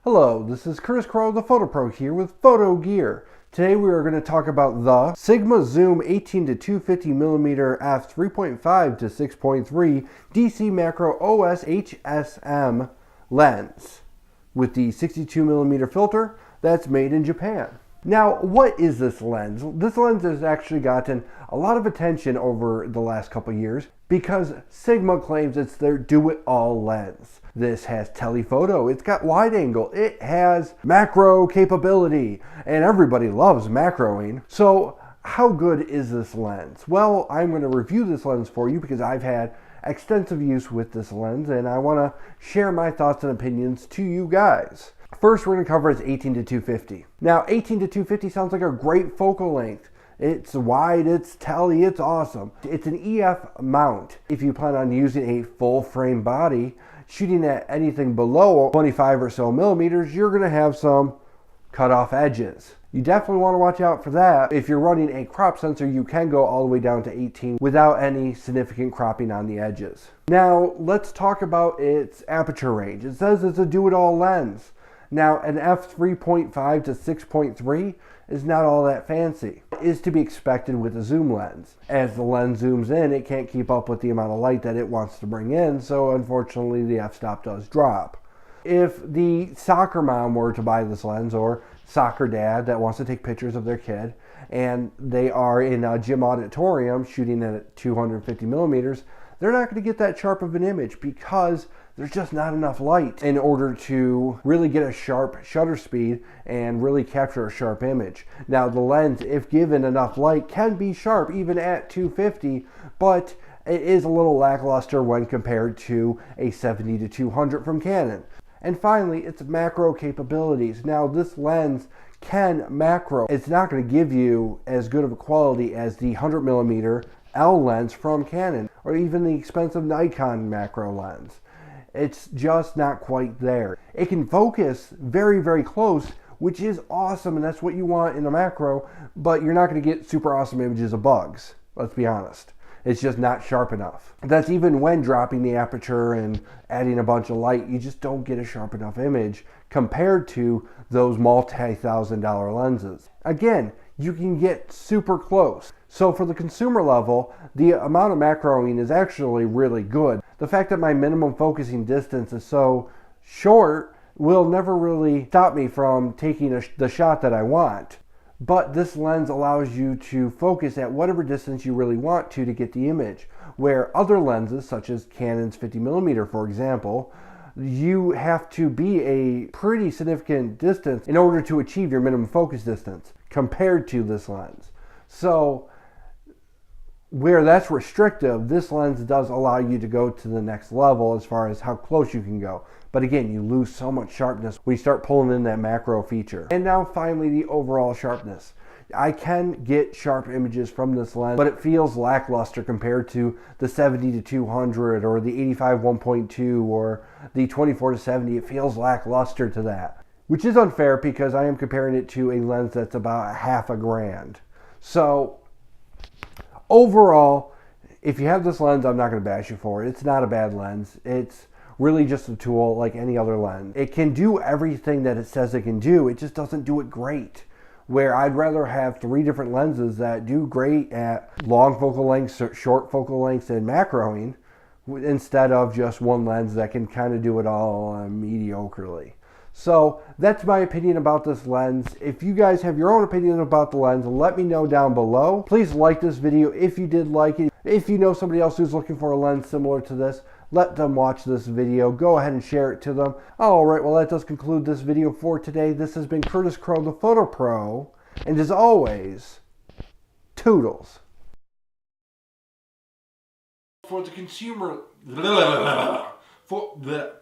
Hello, this is CurtisCroweThePhotoPro here with Photo Gear. Today we are going to talk about the Sigma Zoom 18 to 250mm f3.5 to 6.3 DC Macro OS HSM lens with the 62mm filter that's made in Japan. Now, what is this lens? This lens has actually gotten a lot of attention over the last couple years because Sigma claims it's their do-it-all lens. This has telephoto, it's got wide angle, it has macro capability, and everybody loves macroing. So how good is this lens? Well, I'm going to review this lens for you because I've had extensive use with this lens and I want to share my thoughts and opinions to you guys. First, we're going to cover its 18 to 250. Now, 18 to 250 sounds like a great focal length. It's wide, it's tele, it's awesome. It's an EF mount. If you plan on using a full frame body, shooting at anything below 25 or so millimeters, you're going to have some cut off edges. You definitely want to watch out for that. If you're running a crop sensor, you can go all the way down to 18 without any significant cropping on the edges. Now, let's talk about its aperture range. It says it's a do-it-all lens. Now, an f3.5 to 6.3 is not all that fancy. It is to be expected with a zoom lens. As the lens zooms in, it can't keep up with the amount of light that it wants to bring in, so unfortunately the f-stop does drop. If the soccer mom were to buy this lens, or soccer dad that wants to take pictures of their kid, and they are in a gym auditorium shooting at 250 millimeters, they're not going to get that sharp of an image because there's just not enough light in order to really get a sharp shutter speed and really capture a sharp image. Now, the lens, if given enough light, can be sharp even at 250, but it is a little lackluster when compared to a 70 to 200 from Canon. And finally, its macro capabilities. Now, this lens can macro. It's not going to give you as good of a quality as the 100mm L lens from Canon, or even the expensive Nikon macro lens. It's just not quite there. It can focus very, very close, which is awesome, and that's what you want in a macro, but you're not going to get super awesome images of bugs, let's be honest. It's just not sharp enough. That's even when dropping the aperture and adding a bunch of light, you just don't get a sharp enough image compared to those multi-$1,000 lenses. Again, you can get super close. So for the consumer level, the amount of macroing is actually really good. The fact that my minimum focusing distance is so short will never really stop me from taking the shot that I want. But this lens allows you to focus at whatever distance you really want to get the image. Where other lenses, such as Canon's 50mm for example, you have to be a pretty significant distance in order to achieve your minimum focus distance compared to this lens. So where that's restrictive, this lens does allow you to go to the next level as far as how close you can go. But again, you lose so much sharpness when you start pulling in that macro feature. And now finally, the overall sharpness. I can get sharp images from this lens, but it feels lackluster compared to the 70 to 200 or the 85 1.2 or the 24 to 70. It feels lackluster to that, which is unfair because I am comparing it to a lens that's about $50,000. So overall, if you have this lens, I'm not going to bash you for it. It's not a bad lens. It's really just a tool like any other lens. It can do everything that it says it can do. It just doesn't do it great. Where I'd rather have 3 different lenses that do great at long focal lengths, short focal lengths, and macroing, instead of just one lens that can kind of do it all mediocrely. So that's my opinion about this lens. If you guys have your own opinion about the lens, let me know down below. Please like this video if you did like it. If you know somebody else who's looking for a lens similar to this, let them watch this video. Go ahead and share it to them. Alright, well that does conclude this video for today. This has been Curtis Crowe, the Photo Pro, and as always, toodles. For the consumer... for the...